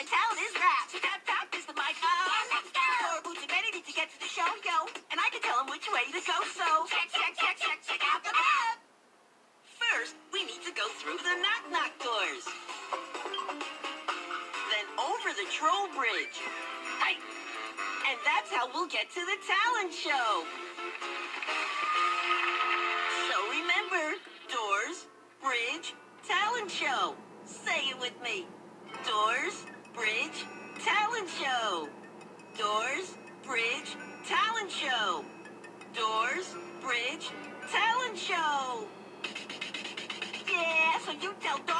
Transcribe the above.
talent is rap. So tap tap is the mic. Yeah, let's go. Dora, Boots, and Betty need to get to the show, yo. And I can tell them which way to go, so check out the map. First, we need to go through the knock-knock doors. Then over the troll bridge. Hey! And that's how we'll get to the talent show. So remember, doors, bridge, talent show. Say it with me. Doors, bridge, talent show. Doors, bridge, talent show. Doors, bridge, talent show. Yeah, so you tell Dora